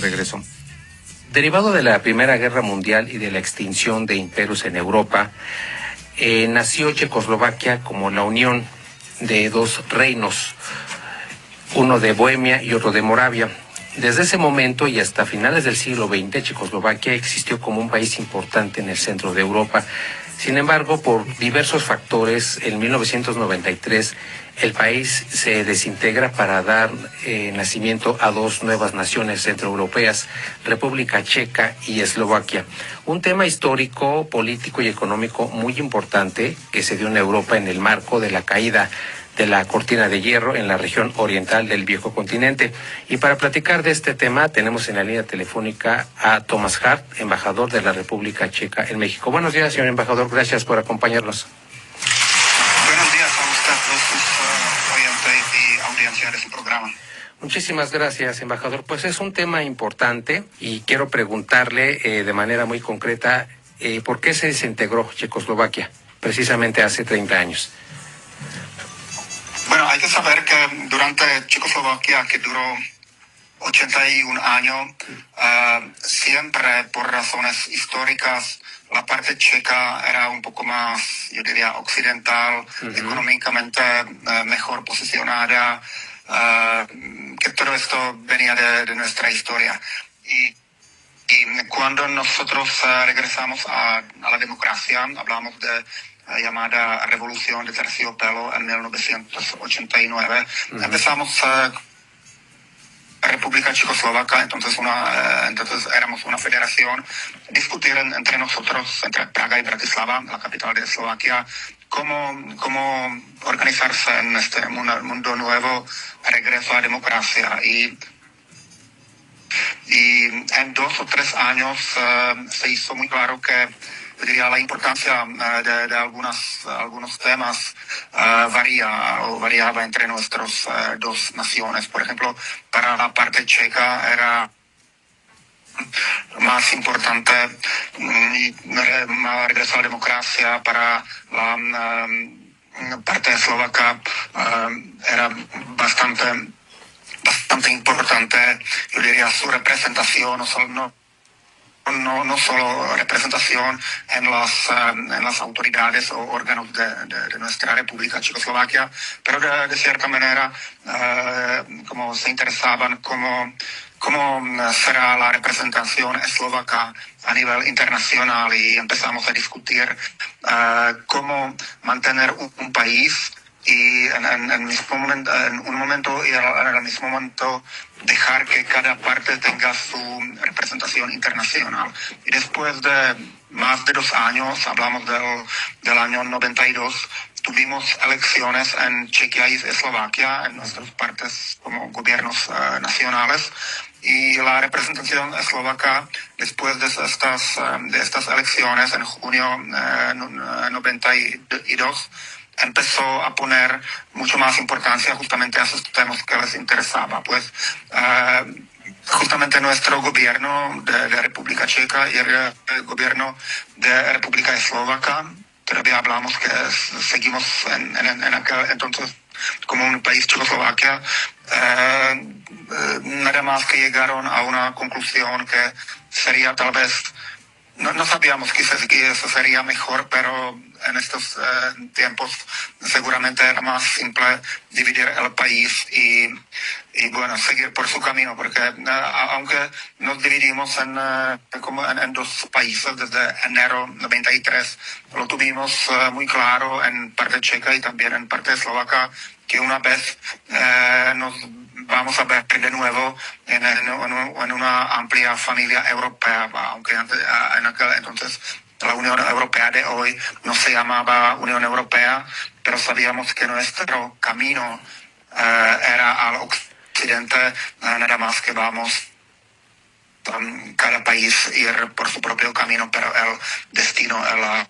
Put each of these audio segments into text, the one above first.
regresó. Derivado de la Primera Guerra Mundial y de la extinción de imperios en Europa, nació Checoslovaquia como la unión de dos reinos, uno de Bohemia y otro de Moravia. Desde ese momento y hasta finales del siglo XX, Checoslovaquia existió como un país importante en el centro de Europa. Sin embargo, por diversos factores, en 1993 el país se desintegra para dar nacimiento a dos nuevas naciones centroeuropeas, República Checa y Eslovaquia. Un tema histórico, político y económico muy importante que se dio en Europa en el marco de la caída de la cortina de hierro en la región oriental del viejo continente. Y para platicar de este tema tenemos en la línea telefónica a Thomas Hart, embajador de la República Checa en México. Buenos días, señor embajador, gracias por acompañarnos. Buenos días a usted, los oyentes y audiencia de su programa. Muchísimas gracias, embajador. Pues es un tema importante y quiero preguntarle de manera muy concreta ¿por qué se desintegró Checoslovaquia precisamente hace 30 años? Bueno, hay que saber que durante Checoslovaquia, que duró 81 años, siempre por razones históricas, la parte checa era un poco más, yo diría, occidental, económicamente mejor posicionada, que todo esto venía de nuestra historia. Y cuando nosotros regresamos a la democracia, hablamos de llamada Revolución de Terciopelo en 1989. Empezamos República Checoslovaca, entonces éramos una federación, discutir entre nosotros, entre Praga y Bratislava, la capital de Eslovaquia, cómo organizarse en este mundo nuevo, regreso a la democracia. Y en 2 o 3 años se hizo muy claro que, yo diría, la importancia de algunos temas variaba entre nuestras dos naciones. Por ejemplo, para la parte checa era más importante regresar a la democracia. Para la parte eslovaca era bastante importante, yo diría, su representación, no solo representación en las autoridades o órganos de nuestra República Checoslovaquia, pero de cierta manera como se interesaban cómo será la representación eslovaca a nivel internacional, y empezamos a discutir cómo mantener un país y en un momento y en el mismo momento dejar que cada parte tenga su representación internacional. Y después de más de 2 años, hablamos del año 92, tuvimos elecciones en Chequia y Eslovaquia, en nuestras partes como gobiernos nacionales, y la representación eslovaca, después de estas elecciones en junio 92, empezó a poner mucho más importancia justamente a esos temas que les interesaba. Pues justamente nuestro gobierno de República Checa y el gobierno de República Eslovaca, todavía hablamos que seguimos en aquel entonces como un país Checoslovaquia, nada más que llegaron a una conclusión que sería tal vez, no sabíamos quizás que eso sería mejor, pero en estos tiempos seguramente era más simple dividir el país y bueno, seguir por su camino, porque aunque nos dividimos en 2 países desde enero 93, lo tuvimos muy claro en parte checa y también en parte eslovaca, que una vez nos vamos a ver de nuevo en una amplia familia europea, aunque en aquel entonces la Unión Europea de hoy no se llamaba Unión Europea, pero sabíamos que nuestro camino era al occidente, nada más que vamos cada país ir por su propio camino, pero el destino era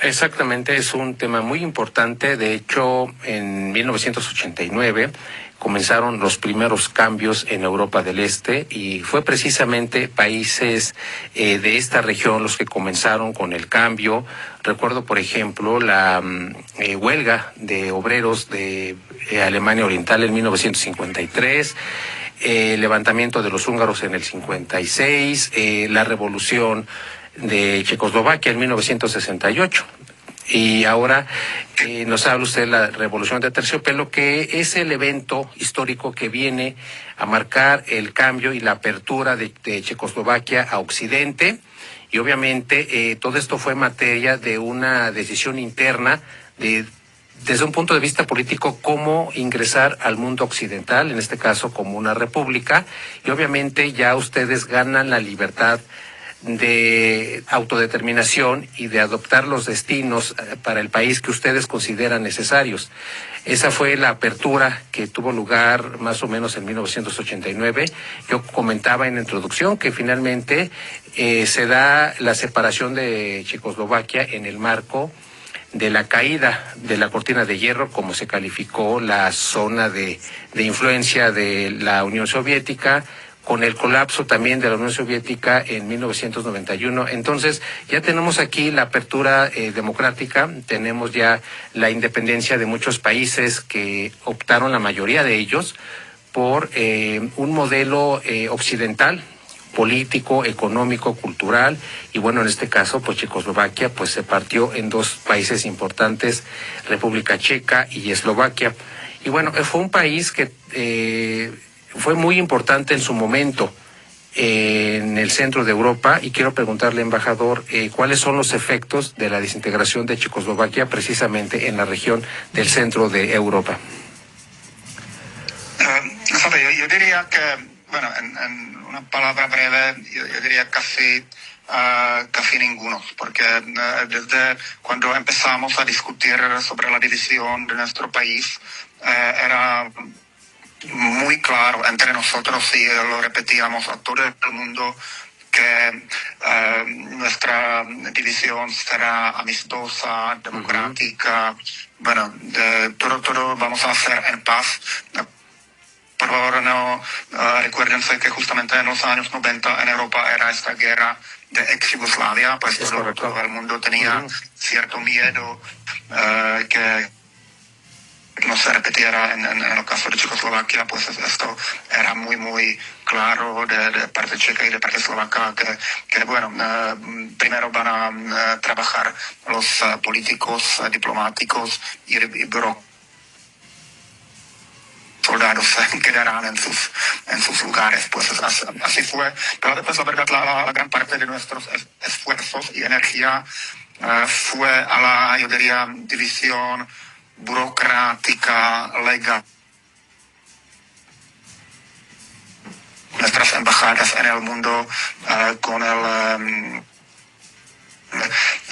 Exactamente, es un tema muy importante. De hecho, en 1989 comenzaron los primeros cambios en Europa del Este y fue precisamente países de esta región los que comenzaron con el cambio. Recuerdo, por ejemplo, la huelga de obreros de Alemania Oriental en 1953. el levantamiento de los húngaros en el 56, la revolución de Checoslovaquia en 1968. Y ahora nos habla usted de la Revolución de Terciopelo, que es el evento histórico que viene a marcar el cambio y la apertura de Checoslovaquia a Occidente. Y obviamente todo esto fue materia de una decisión interna desde un punto de vista político, cómo ingresar al mundo occidental, en este caso como una república. Y obviamente ya ustedes ganan la libertad de autodeterminación y de adoptar los destinos para el país que ustedes consideran necesarios. Esa fue la apertura que tuvo lugar más o menos en 1989. Yo comentaba en la introducción que finalmente se da la separación de Checoslovaquia en el marco de la caída de la cortina de hierro, como se calificó la zona de influencia de la Unión Soviética, con el colapso también de la Unión Soviética en 1991. Entonces, ya tenemos aquí la apertura democrática, tenemos ya la independencia de muchos países que optaron, la mayoría de ellos, por un modelo occidental, político, económico, cultural, y bueno, en este caso, pues Checoslovaquia pues se partió en dos países importantes, República Checa y Eslovaquia. Y bueno, fue un país que fue muy importante en su momento en el centro de Europa, y quiero preguntarle, embajador, cuáles son los efectos de la desintegración de Checoslovaquia precisamente en la región del centro de Europa. Yo diría que, bueno, en una palabra breve, yo diría casi ninguno, porque desde cuando empezamos a discutir sobre la división de nuestro país, era muy claro entre nosotros, y lo repetíamos a todo el mundo, que nuestra división será amistosa, democrática, bueno, todo vamos a hacer en paz. Por favor, no recuérdense que justamente en los años 90 en Europa era esta guerra de ex-Yugoslavia, pues todo el mundo tenía cierto miedo que no se repitiera en el caso de Checoslovaquia. Pues esto era muy claro de parte checa y de parte eslovaca, que bueno, primero van a trabajar los políticos, diplomáticos y soldados quedarán en sus lugares. Pues así fue. Pero después, la verdad, la gran parte de nuestros esfuerzos y energía fue a la, yo diría, división burocrática, legal. Nuestras embajadas en el mundo con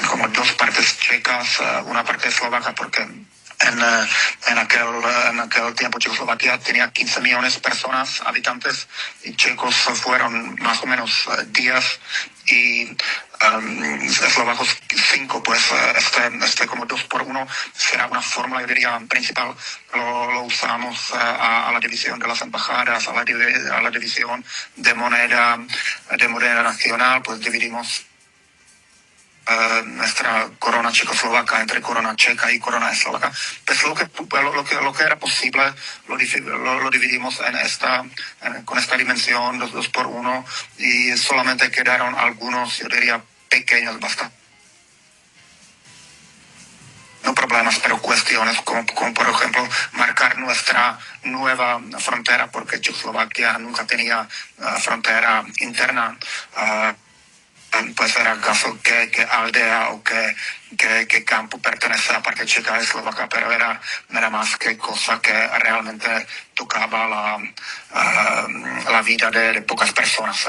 como dos partes checas, una parte eslovaca, porque en aquel tiempo Checoslovaquia tenía 15 millones de personas, habitantes, y checos fueron más o menos 10, y eslovacos 5. Pues este como 2-1 será una fórmula, yo diría, principal. Lo usamos a la división de las embajadas, a la división de moneda nacional. Pues dividimos nuestra corona checoslovaca entre corona checa y corona eslovaca. Pues lo que era posible lo dividimos con esta dimensión 2-1, y solamente quedaron algunos, yo diría, pequeños, bastante, no problemas, pero cuestiones como por ejemplo marcar nuestra nueva frontera, porque Checoslovaquia nunca tenía frontera interna. Pues era el caso que aldea o que campo pertenece a la parte checa y eslovaca, pero era más que cosa que realmente tocaba la vida de pocas personas.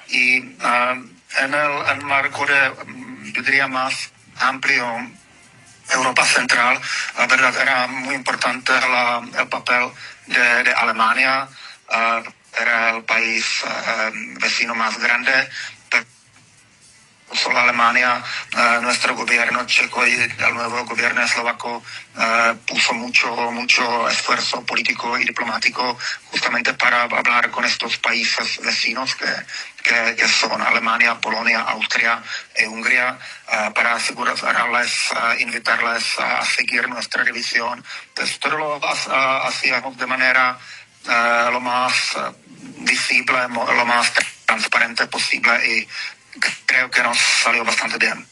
Y en el marco de, yo diría, más amplio Europa Central, la verdad era muy importante el papel de Alemania. Era el país vecino más grande. Solo Alemania, nuestro gobierno checo y el nuevo gobierno eslovaco puso mucho esfuerzo político y diplomático justamente para hablar con estos países vecinos que son Alemania, Polonia, Austria y Hungría, para asegurarles, invitarles a seguir nuestra división. Entonces, todo lo hacíamos de manera lo más visible, lo más transparente posible, y creo que nos salió bastante bien.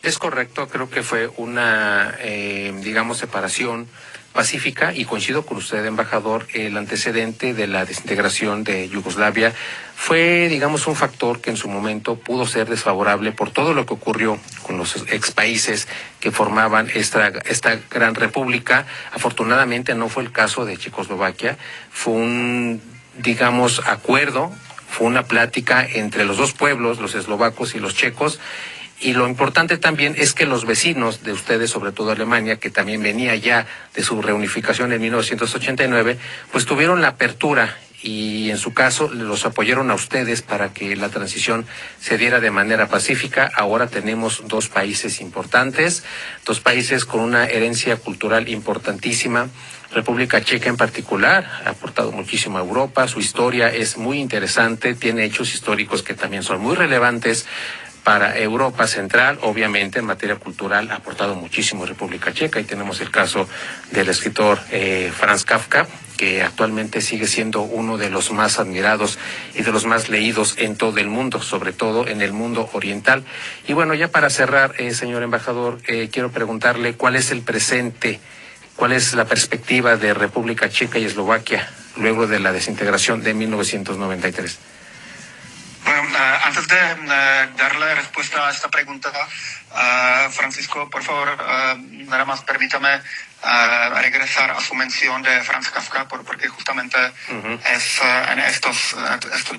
Es correcto, creo que fue una, digamos, separación pacífica, y coincido con usted, embajador. El antecedente de la desintegración de Yugoslavia fue, digamos, un factor que en su momento pudo ser desfavorable por todo lo que ocurrió con los ex países que formaban esta gran república. Afortunadamente no fue el caso de Checoslovaquia, fue un, digamos, acuerdo, fue una plática entre los dos pueblos, los eslovacos y los checos. Y lo importante también es que los vecinos de ustedes, sobre todo Alemania, que también venía ya de su reunificación en 1989, pues tuvieron la apertura, y en su caso los apoyaron a ustedes para que la transición se diera de manera pacífica. Ahora tenemos dos países importantes, dos países con una herencia cultural importantísima. República Checa en particular ha aportado muchísimo a Europa, su historia es muy interesante, tiene hechos históricos que también son muy relevantes para Europa Central. Obviamente en materia cultural ha aportado muchísimo República Checa, y tenemos el caso del escritor Franz Kafka, que actualmente sigue siendo uno de los más admirados y de los más leídos en todo el mundo, sobre todo en el mundo oriental. Y bueno, ya para cerrar, señor embajador, quiero preguntarle cuál es el presente, cuál es la perspectiva de República Checa y Eslovaquia luego de la desintegración de 1993. Bueno, antes de darle respuesta a esta pregunta, Francisco, por favor, nada más permítame regresar a su mención de Franz Kafka, porque justamente es en estos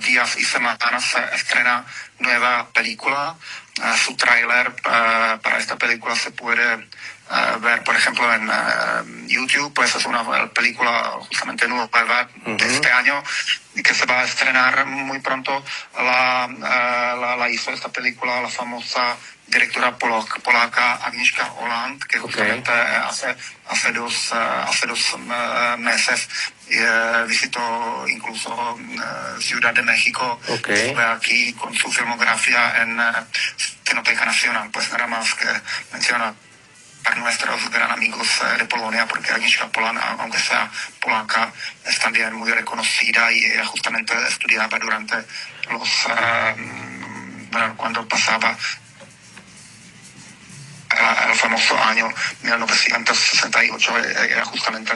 días y semanas se estrena nueva película. Su tráiler para esta película se puede ver, por ejemplo, en YouTube. Pues es una película justamente nueva de este año, y que se va a estrenar muy pronto. La hizo esta película la famosa directora polaca Agnieszka Holland, que justamente hace dos meses visitó incluso Ciudad de México. Estuve aquí con su filmografía en Cineteca Nacional. Pues nada más que menciona para nuestros gran amigos de Polonia, porque Agnieszka Holland, aunque sea polaca, es también muy reconocida, y ella justamente estudiaba durante cuando pasaba el famoso año 1968, ella justamente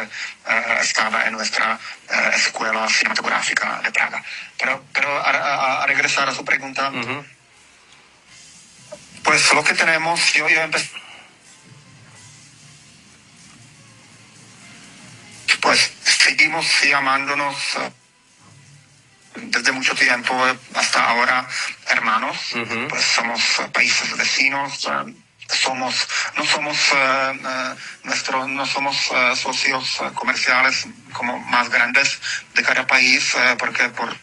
estaba en nuestra escuela cinematográfica de Praga. Pero a regresar a su pregunta, pues lo que tenemos, yo empecé, pues seguimos llamándonos desde mucho tiempo hasta ahora hermanos. Pues somos países vecinos. No somos socios comerciales como más grandes de cada país, porque por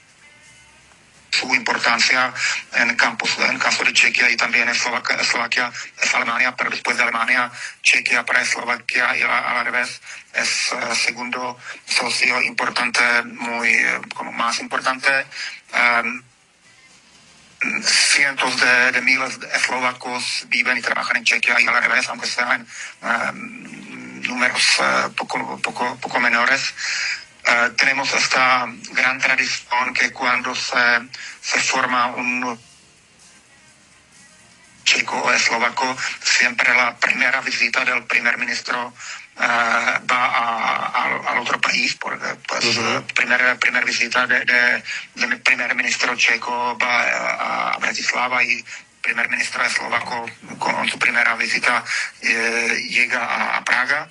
su importancia en el caso de Chequia y también Eslovaquia es Alemania, pero después de Alemania, Chequia para Eslovaquia y a la revés es segundo socio importante, como más importante. Cientos de miles de eslovacos viven y trabajan en Chequia y a la revés, aunque sean números poco menores. Tenemos esta gran tradición que cuando se forma un checo o eslovaco, siempre la primera visita del primer ministro va al otro país, porque pues primera visita del primer ministro checo va a Bratislava, y primer ministro eslovaco con su primera visita llega a Praga.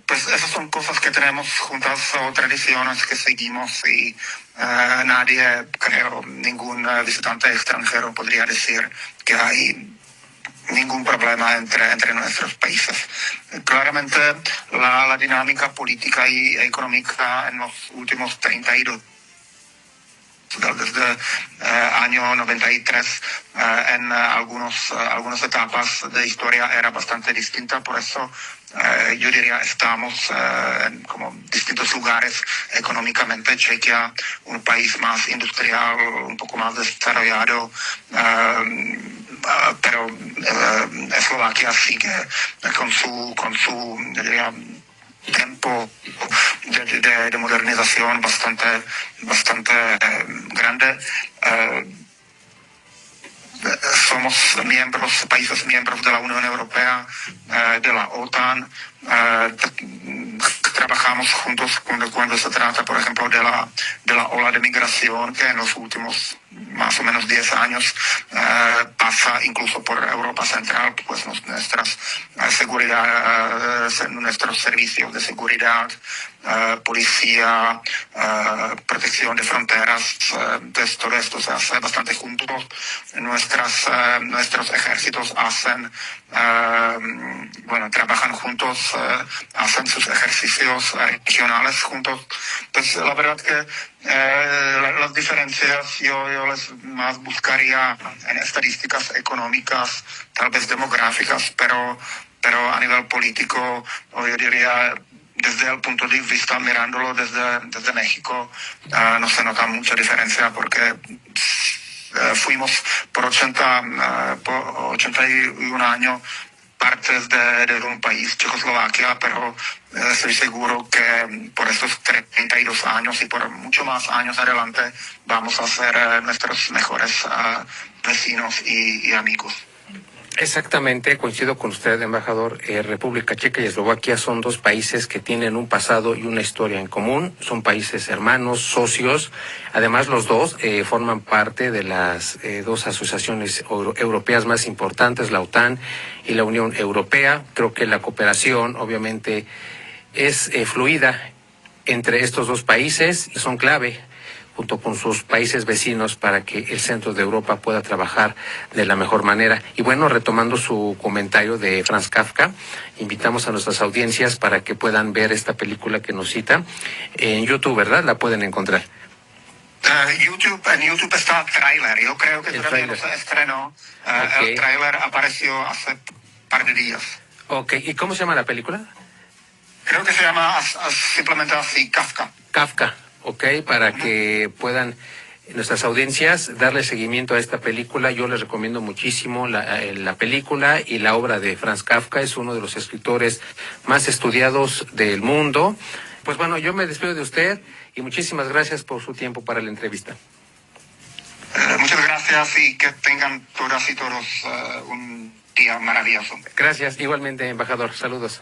Pues esas son cosas que tenemos juntas, o tradiciones que seguimos, y nadie, creo, ningún visitante extranjero podría decir que hay ningún problema entre nuestros países. Claramente la dinámica política y económica en los últimos 32 desde año 93 en algunas etapas de historia era bastante distinta. Por eso yo diría estamos en como distintos lugares económicamente. Chequia, un país más industrial, un poco más desarrollado, pero Eslovaquia sigue con su yo diría tiempo de modernización bastante grande. Somos países miembros de la Unión Europea, de la OTAN. Trabajamos juntos cuando se trata, por ejemplo, de la ola de migración que en los últimos más o menos 10 años pasa incluso por Europa Central, pues nuestras nuestros servicios de seguridad, policía, protección de fronteras, entonces todo esto se hace bastante juntos. Nuestros ejércitos trabajan juntos, hacen sus ejercicios regionales juntos. Entonces, la verdad que las diferencias yo les más buscaría en estadísticas económicas, tal vez demográficas, pero a nivel político, yo diría, desde el punto de vista mirándolo desde México, no se nota mucha diferencia porque fuimos por 81 años partes de un país, Checoslovaquia, pero estoy seguro que por estos 32 años y por mucho más años adelante vamos a ser nuestros mejores vecinos y amigos. Exactamente, coincido con usted, embajador. República Checa y Eslovaquia son dos países que tienen un pasado y una historia en común. Son países hermanos, socios. Además, los dos forman parte de las dos asociaciones europeas más importantes, la OTAN y la Unión Europea. Creo que la cooperación, obviamente, es fluida entre estos dos países y son clave junto con sus países vecinos para que el centro de Europa pueda trabajar de la mejor manera. Y bueno, retomando su comentario de Franz Kafka, invitamos a nuestras audiencias para que puedan ver esta película que nos cita en YouTube, ¿verdad? La pueden encontrar. En YouTube está el tráiler. Yo creo que todavía no se estrenó. Okay. El tráiler apareció hace un par de días. Ok, ¿y cómo se llama la película? Creo que se llama simplemente así, Kafka. Kafka. Ok, para que puedan nuestras audiencias darle seguimiento a esta película. Yo les recomiendo muchísimo la película y la obra de Franz Kafka. Es uno de los escritores más estudiados del mundo. Pues bueno, yo me despido de usted y muchísimas gracias por su tiempo para la entrevista. Muchas gracias y que tengan todas y todos un día maravilloso. Gracias, igualmente, embajador. Saludos.